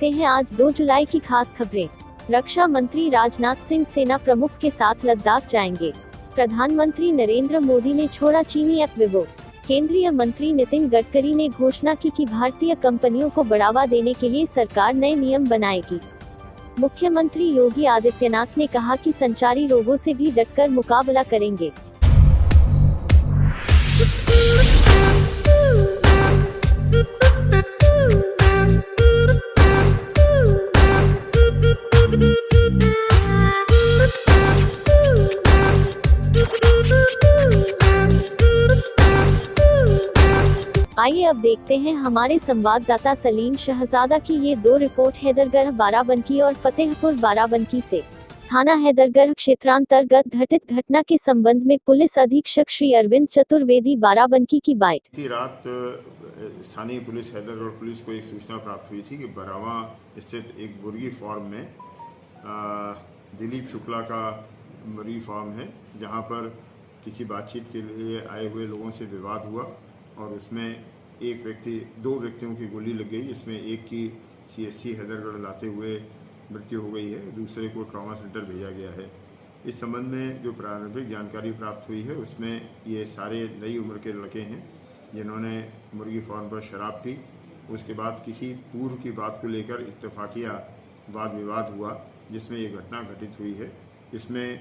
देखते हैं आज 2 जुलाई की खास खबरें। रक्षा मंत्री राजनाथ सिंह सेना प्रमुख के साथ लद्दाख जाएंगे। प्रधानमंत्री नरेंद्र मोदी ने छोड़ा चीनी ऐप विवो। केंद्रीय मंत्री नितिन गडकरी ने घोषणा की कि भारतीय कंपनियों को बढ़ावा देने के लिए सरकार नए नियम बनाएगी। मुख्यमंत्री योगी आदित्यनाथ ने कहा कि संचारी रोगों से भी डटकर मुकाबला करेंगे। आइए अब देखते हैं हमारे संवाददाता सलीम शहजादा की ये 2 रिपोर्ट हैदरगढ़ बाराबंकी और फतेहपुर बाराबंकी से। थाना हैदरगढ़ क्षेत्रांतर्गत घटित घटना के संबंध में पुलिस अधीक्षक श्री अरविंद चतुर्वेदी बाराबंकी की बाइट। रात स्थानीय पुलिस हैदरगढ़ पुलिस को एक सूचना प्राप्त हुई थी कि बरावा स्थित एक मुर्गी फार्म में दिलीप शुक्ला का मुर्गी फार्म है, जहां पर किसी बातचीत के लिए आए हुए लोगों से विवाद हुआ और उसमें दो व्यक्तियों की गोली लग गई। इसमें एक की CHC हैदरगढ़ लाते हुए मृत्यु हो गई है, दूसरे को ट्रॉमा सेंटर भेजा गया है। इस संबंध में जो प्रारंभिक जानकारी प्राप्त हुई है उसमें ये सारे नई उम्र के लड़के हैं जिन्होंने मुर्गी फार्म पर शराब पी। उसके बाद किसी पूर्व की बात को लेकर इत्तेफाकिया वाद विवाद हुआ, जिसमें ये घटना घटित हुई है। इसमें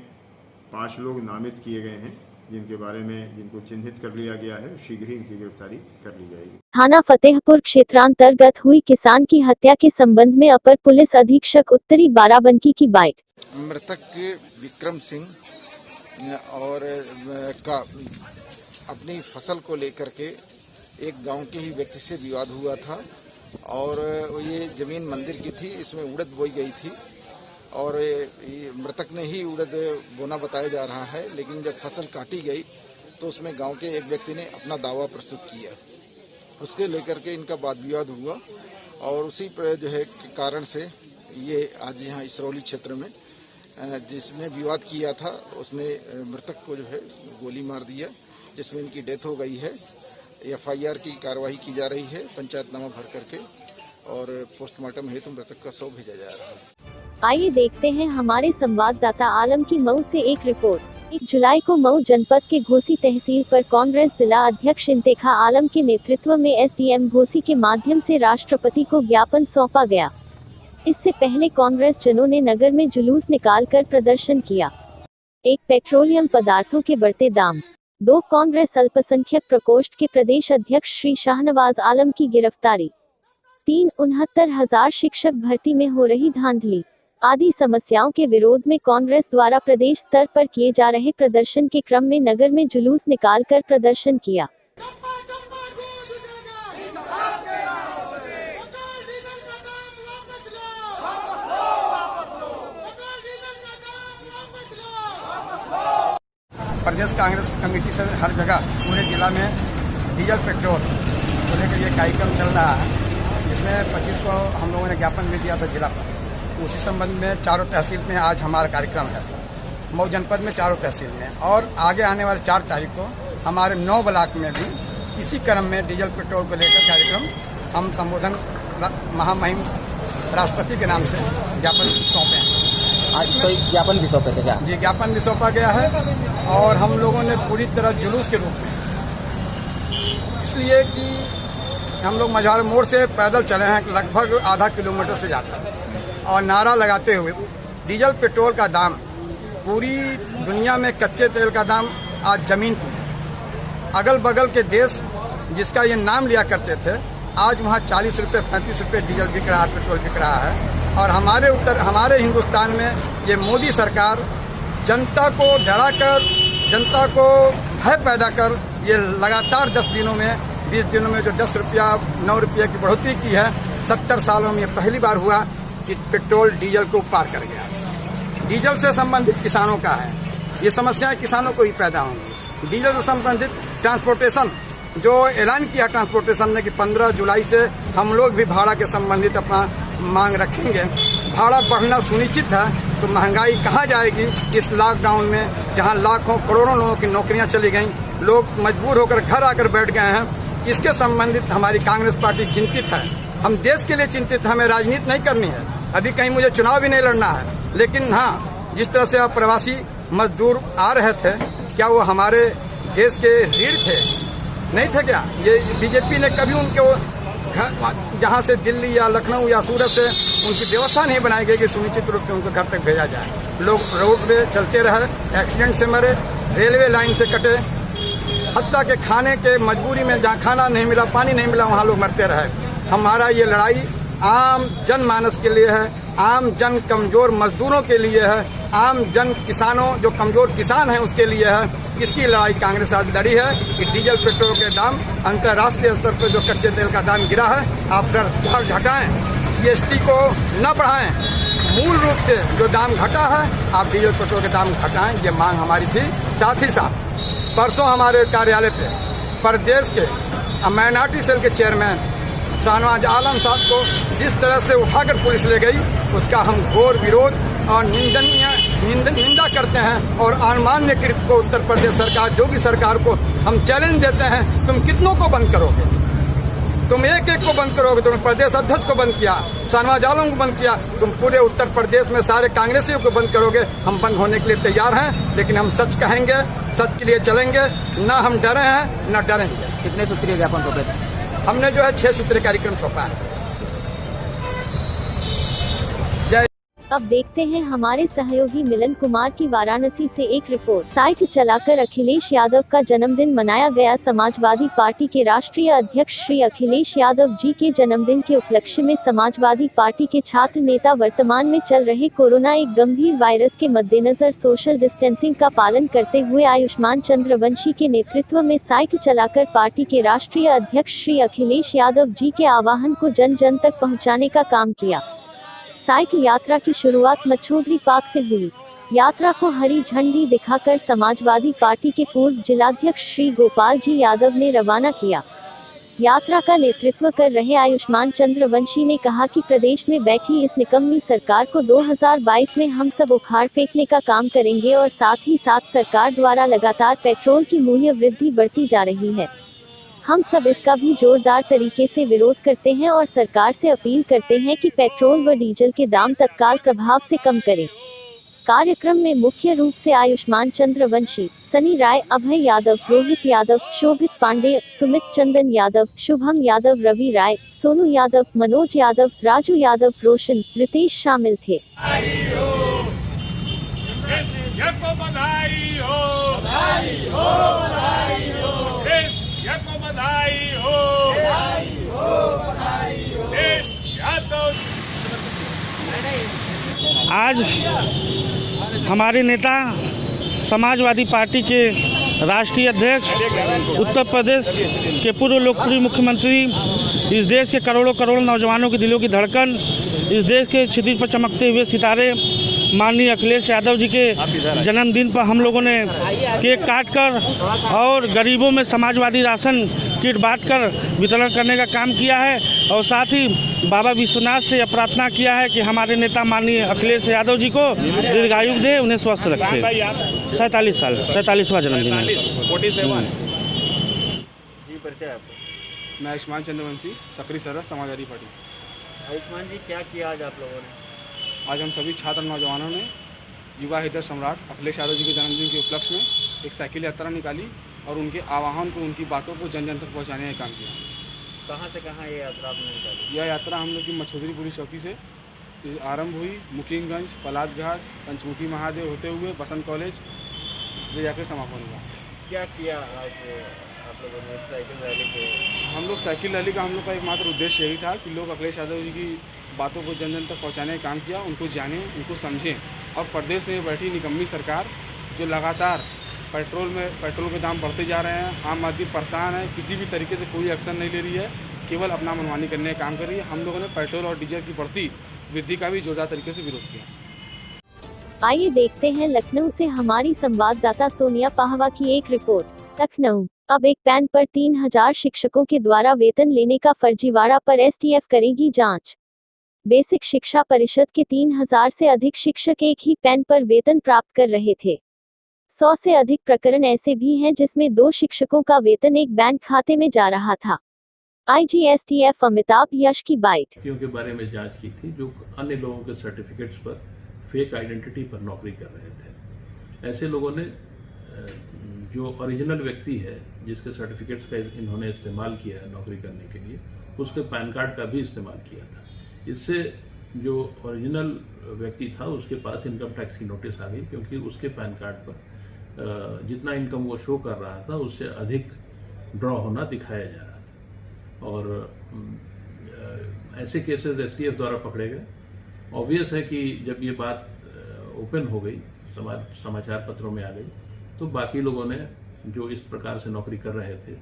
5 लोग नामित किए गए हैं जिनको चिन्हित कर लिया गया है। शीघ्र ही इनकी गिरफ्तारी कर ली जाएगी। थाना फतेहपुर क्षेत्रांतर्गत हुई किसान की हत्या के संबंध में अपर पुलिस अधीक्षक उत्तरी बाराबंकी की बाइट। मृतक विक्रम सिंह और का अपनी फसल को लेकर के एक गांव के ही व्यक्ति से विवाद हुआ था और ये जमीन मंदिर की थी, इसमें उड़द बोई गई थी और मृतक ने ही उड़द बोना बताया जा रहा है। लेकिन जब फसल काटी गई तो उसमें गांव के एक व्यक्ति ने अपना दावा प्रस्तुत किया, उसके लेकर के इनका वाद विवाद हुआ और उसी पर जो है कारण से ये आज यहाँ इसरौली क्षेत्र में जिसने विवाद किया था उसने मृतक को जो है गोली मार दिया, जिसमें इनकी डेथ हो गई है। FIR की कार्रवाई की जा रही है पंचायतनामा भर करके और पोस्टमार्टम हेतु मृतक का शव भेजा जा रहा है। आइए देखते हैं हमारे संवाददाता आलम की मऊ से एक रिपोर्ट। 1 जुलाई को मऊ जनपद के घोसी तहसील पर कांग्रेस जिला अध्यक्ष इंतेखा आलम के नेतृत्व में SDM घोसी के माध्यम से राष्ट्रपति को ज्ञापन सौंपा गया। इससे पहले कांग्रेस जनों ने नगर में जुलूस निकालकर प्रदर्शन किया। 1 पेट्रोलियम पदार्थों के बढ़ते दाम। 2 कांग्रेस अल्पसंख्यक प्रकोष्ठ के प्रदेश अध्यक्ष श्री शाहनवाज आलम की गिरफ्तारी। 3 69,000 शिक्षक भर्ती में हो रही धांधली आदि समस्याओं के विरोध में कांग्रेस द्वारा प्रदेश स्तर पर किए जा रहे प्रदर्शन के क्रम में नगर में जुलूस निकालकर प्रदर्शन किया। प्रदेश कांग्रेस कमेटी से हर जगह पूरे जिला में डीजल पेट्रोल को लेकर ये कार्यक्रम चल रहा है, जिसमें 25 को हम लोगों ने ज्ञापन भी दिया था जिला पर। उसी संबंध में चारों तहसील में आज हमारा कार्यक्रम है, मऊ जनपद में चारों तहसील में, और आगे आने वाले 4 तारीख को हमारे 9 ब्लॉक में भी इसी क्रम में डीजल पेट्रोल को लेकर कार्यक्रम हम संबोधन महामहिम राष्ट्रपति के नाम से ज्ञापन सौंपे हैं। आज तो ज्ञापन भी सौंपे थे क्या? जी, ज्ञापन भी सौंपा गया है और हम लोगों ने पूरी तरह जुलूस के रूप में, इसलिए कि हम लोग मझार मोड़ से पैदल चले हैं लगभग आधा किलोमीटर से ज़्यादा, और नारा लगाते हुए डीजल पेट्रोल का दाम, पूरी दुनिया में कच्चे तेल का दाम आज जमीन पर। अगल बगल के देश जिसका ये नाम लिया करते थे, आज वहाँ 40 रुपये 35 रुपये डीजल बिक रहा है, पेट्रोल बिक रहा है। और हमारे हिंदुस्तान में ये मोदी सरकार जनता को डराकर, जनता को भय पैदा कर ये लगातार 10 दिनों में 20 दिनों में जो 10 रुपया 9 रुपये की बढ़ोतरी की है, 70 सालों में ये पहली बार हुआ कि पेट्रोल डीजल को पार कर गया। डीजल से संबंधित किसानों का है, ये समस्याएं किसानों को ही पैदा होंगी। डीजल से संबंधित ट्रांसपोर्टेशन जो ऐलान किया ट्रांसपोर्टेशन ने कि 15 जुलाई से हम लोग भी भाड़ा के संबंधित अपना मांग रखेंगे। भाड़ा बढ़ना सुनिश्चित है तो महंगाई कहाँ जाएगी इस लॉकडाउन में, जहाँ लाखों करोड़ों लोगों की नौकरियां चली गईं, लोग मजबूर होकर घर आकर बैठ गए हैं। इसके संबंधित हमारी कांग्रेस पार्टी चिंतित है हम देश के लिए चिंतित हैं, हमें राजनीति नहीं करनी है, अभी कहीं मुझे चुनाव भी नहीं लड़ना है। लेकिन हाँ, जिस तरह से अब प्रवासी मजदूर आ रहे थे, क्या वो हमारे देश के रीढ़ थे? नहीं थे क्या? ये बीजेपी ने कभी उनके जहाँ से दिल्ली या लखनऊ या सूरत से उनकी व्यवस्था नहीं बनाई गई कि सुनिश्चित रूप से उनको घर तक भेजा जाए। लोग रोड पे चलते रहे, एक्सीडेंट से मरे, रेलवे लाइन से कटे, हत्या के खाने के मजबूरी में जहाँ खाना नहीं मिला, पानी नहीं मिला, वहाँ लोग मरते रहे। हमारा ये लड़ाई आम जनमानस के लिए है, आम जन कमजोर मजदूरों के लिए है, आम जन किसानों जो कमजोर किसान हैं उसके लिए है। इसकी लड़ाई कांग्रेस आज लड़ी है कि डीजल पेट्रोल के दाम अंतर्राष्ट्रीय स्तर पर जो कच्चे तेल का दाम गिरा है, आप सर घटाएं, जीएसटी को न बढ़ाएं, मूल रूप से जो दाम घटा है आप डीजल पेट्रोल के दाम घटाएं, ये मांग हमारी थी। साथ ही साथ परसों हमारे कार्यालय पे प्रदेश के माइनॉरिटी सेल के चेयरमैन शाहनवाज आलम साहब को जिस तरह से उठाकर पुलिस ले गई, उसका हम घोर विरोध और निंदा करते हैं और अमान्य कृत्य को उत्तर प्रदेश सरकार, योगी सरकार को हम चैलेंज देते हैं। तुम कितनों को बंद करोगे? तुम एक को बंद करोगे? तुम प्रदेश अध्यक्ष को बंद किया, शाहनवाज आलम को बंद किया, तुम पूरे उत्तर प्रदेश में सारे कांग्रेसियों को बंद करोगे। हम बंद होने के लिए तैयार हैं, लेकिन हम सच कहेंगे, सच के लिए चलेंगे, न हम डरे हैं न डरेंगे। कितने सूत्रीय ज्ञापन सौंपे थे? हमने जो है 6 सूत्रीय कार्यक्रम सौंपा है। अब देखते हैं हमारे सहयोगी मिलन कुमार की वाराणसी से एक रिपोर्ट। साइकिल चलाकर अखिलेश यादव का जन्मदिन मनाया गया। समाजवादी पार्टी के राष्ट्रीय अध्यक्ष श्री अखिलेश यादव जी के जन्मदिन के उपलक्ष्य में समाजवादी पार्टी के छात्र नेता वर्तमान में चल रहे कोरोना एक गंभीर वायरस के मद्देनजर सोशल डिस्टेंसिंग का पालन करते हुए आयुष्मान चंद्रवंशी के नेतृत्व में साइकिल चलाकर पार्टी के राष्ट्रीय अध्यक्ष श्री अखिलेश यादव जी के आह्वान को जन जन तक पहुँचाने का काम किया। साइकिल यात्रा की शुरुआत मछोदरी पार्क से हुई। यात्रा को हरी झंडी दिखाकर समाजवादी पार्टी के पूर्व जिलाध्यक्ष श्री गोपाल जी यादव ने रवाना किया। यात्रा का नेतृत्व कर रहे आयुष्मान चंद्रवंशी ने कहा कि प्रदेश में बैठी इस निकम्मी सरकार को 2022 में हम सब उखाड़ फेंकने का काम करेंगे और साथ ही साथ सरकार द्वारा लगातार पेट्रोल की मूल्य वृद्धि बढ़ती जा रही है। हम सब इसका भी जोरदार तरीके से विरोध करते हैं और सरकार से अपील करते हैं कि पेट्रोल व डीजल के दाम तत्काल प्रभाव से कम करें। कार्यक्रम में मुख्य रूप से आयुष्मान चंद्रवंशी, सनी राय, अभय यादव, रोहित यादव, शोभित पांडे, सुमित चंदन यादव, शुभम यादव, रवि राय, सोनू यादव, मनोज यादव, राजू यादव, रोशन, रितेश शामिल थे। आज हमारे नेता समाजवादी पार्टी के राष्ट्रीय अध्यक्ष, उत्तर प्रदेश के पूर्व लोकप्रिय मुख्यमंत्री, इस देश के करोड़ों करोड़ नौजवानों के दिलों की धड़कन, इस देश के क्षितिज पर चमकते हुए सितारे माननीय अखिलेश यादव जी के जन्मदिन पर हम लोगों ने केक काटकर और गरीबों में समाजवादी राशन किट बांटकर वितरण करने का काम किया है और साथ ही बाबा विश्वनाथ से यह प्रार्थना किया है कि हमारे नेता माननीय अखिलेश यादव जी को दीर्घायु दे, उन्हें स्वस्थ रखे। 47वां जन्मदिन है। मैं आयुष्मान चंद्रवंशी, सक्रिय सदस्य समाजवादी पार्टी। आयुष्मान जी, क्या किया आज आप लोगों ने? आज हम सभी छात्र नौजवानों ने युवा हृदय सम्राट अखिलेश यादव जी के जन्मदिन के उपलक्ष्य में एक साइकिल यात्रा निकाली और उनके आह्वान को, उनकी बातों को जन जन तक पहुँचाने का काम किया। कहाँ से कहाँ ये यात्रा आपने निकाली? यह यात्रा हम लोग की मछोदरी पुलिस चौकी से आरंभ हुई, मुकीमगंज, पलाद घाट, पंचमुखी महादेव होते हुए बसंत कॉलेज ले जाकर समापन हुआ। क्या किया आज आप लोगों ने साइकिल रैली को? हम लोग साइकिल रैली का, हम लोग का एकमात्र उद्देश्य यही था कि लोग अखिलेश यादव जी की बातों को जन जन तक पहुँचाने का काम किया, उनको जानें, उनको समझें और प्रदेश में बैठी निकम्मी सरकार जो लगातार पेट्रोल के दाम बढ़ते जा रहे हैं, आम आदमी परेशान है, किसी भी तरीके से कोई एक्शन नहीं ले रही है, केवल अपना मनमानी करने का काम कर रही है। हम लोगों ने पेट्रोल और डीजल की बढ़ती वृद्धि का भी जोरदार तरीके से विरोध किया। आइए देखते हैं लखनऊ से हमारी संवाददाता सोनिया पाहवा की एक रिपोर्ट। लखनऊ, अब एक पैन पर 3000 शिक्षकों के द्वारा वेतन लेने का फर्जीवाड़ा पर एसटीएफ करेगी जांच। बेसिक शिक्षा परिषद के 3000 से अधिक शिक्षक एक ही पैन पर वेतन प्राप्त कर रहे थे। 100 से अधिक प्रकरण ऐसे भी हैं जिसमें 2 शिक्षकों का वेतन एक बैंक खाते में जा रहा था। IGSTF अमिताभ यश की बाइट। व्यक्तियों के बारे में जांच की थी जो अन्य लोगों के सर्टिफिकेट्स पर फेक आइडेंटिटी पर नौकरी कर रहे थे। ऐसे लोगों ने जो ओरिजिनल व्यक्ति है जिसके सर्टिफिकेट्स का इन्होंने इस्तेमाल किया है नौकरी करने के लिए, उसके पैन कार्ड का भी इस्तेमाल किया था। इससे जो ओरिजिनल व्यक्ति था उसके पास इनकम टैक्स की नोटिस आ गई, क्योंकि उसके पैन कार्ड पर जितना इनकम वो शो कर रहा था उससे अधिक ड्रॉ होना दिखाया जा रहा था। और ऐसे केसेस STF द्वारा पकड़े गए। ऑब्वियस है कि जब ये बात ओपन हो गई, समाचार पत्रों में आ गई, तो बाकी लोगों ने जो इस प्रकार से नौकरी कर रहे थे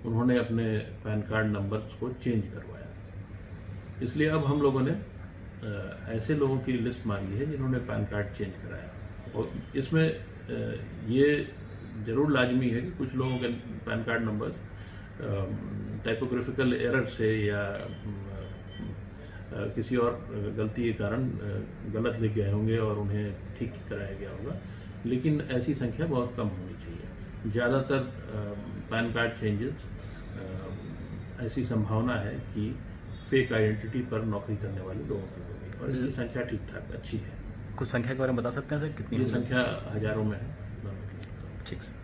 उन्होंने अपने पैन कार्ड नंबर्स को चेंज करवाया। इसलिए अब हम लोगों ने ऐसे लोगों की लिस्ट मांगी है जिन्होंने पैन कार्ड चेंज कराया। और इसमें ये जरूर लाजमी है कि कुछ लोगों के pan card numbers typographical error से या किसी और गलती के कारण गलत लिख गए होंगे और उन्हें ठीक कराया गया होगा, लेकिन ऐसी संख्या बहुत कम होनी चाहिए। ज़्यादातर पैन कार्ड चेंजेस ऐसी संभावना है कि फेक आइडेंटिटी पर नौकरी करने वाले लोगों की होगी, और इनकी संख्या ठीक ठाक अच्छी है। कुछ संख्या के बारे में बता सकते हैं सर, कितनी? ये संख्या हजारों में है। ठीक सर।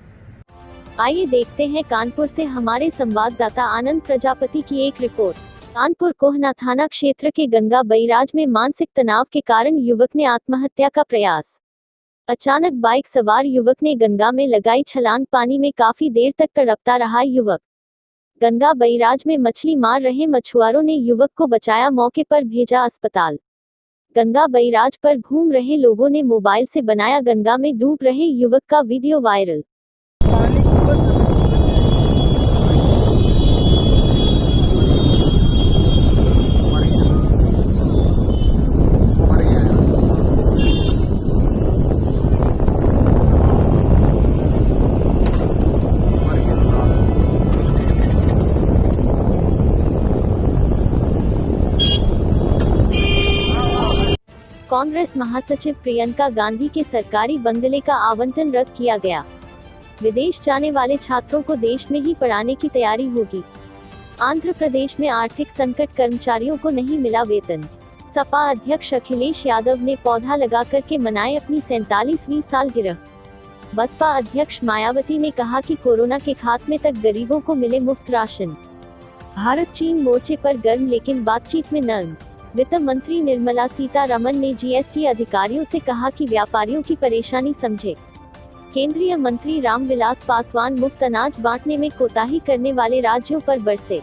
आइए देखते हैं कानपुर से हमारे संवाददाता आनंद प्रजापति की एक रिपोर्ट। कानपुर कोहना थाना क्षेत्र के गंगा बैराज में मानसिक तनाव के कारण युवक ने आत्महत्या का प्रयास। अचानक बाइक सवार युवक ने गंगा में लगाई छलांग। पानी में काफी देर तक तड़पता रहा युवक। गंगा बैराज में मछली मार रहे मछुआरों ने युवक को बचाया, मौके पर भेजा अस्पताल। गंगा बैराज पर घूम रहे लोगों ने मोबाइल से बनाया गंगा में डूब रहे युवक का वीडियो वायरल। कांग्रेस महासचिव प्रियंका गांधी के सरकारी बंगले का आवंटन रद्द किया गया। विदेश जाने वाले छात्रों को देश में ही पढ़ाने की तैयारी होगी। आंध्र प्रदेश में आर्थिक संकट, कर्मचारियों को नहीं मिला वेतन। सपा अध्यक्ष अखिलेश यादव ने पौधा लगाकर के मनाई अपनी 47वीं सालगिरह। बसपा अध्यक्ष मायावती ने कहा कि कोरोना के खात्मे तक गरीबों को मिले मुफ्त राशन। भारत चीन मोर्चे पर गर्म लेकिन बातचीत में नर्म। वित्त मंत्री निर्मला सीतारमण ने GST अधिकारियों से कहा कि व्यापारियों की परेशानी समझे। केंद्रीय मंत्री रामविलास पासवान मुफ्त अनाज बांटने में कोताही करने वाले राज्यों पर बरसे।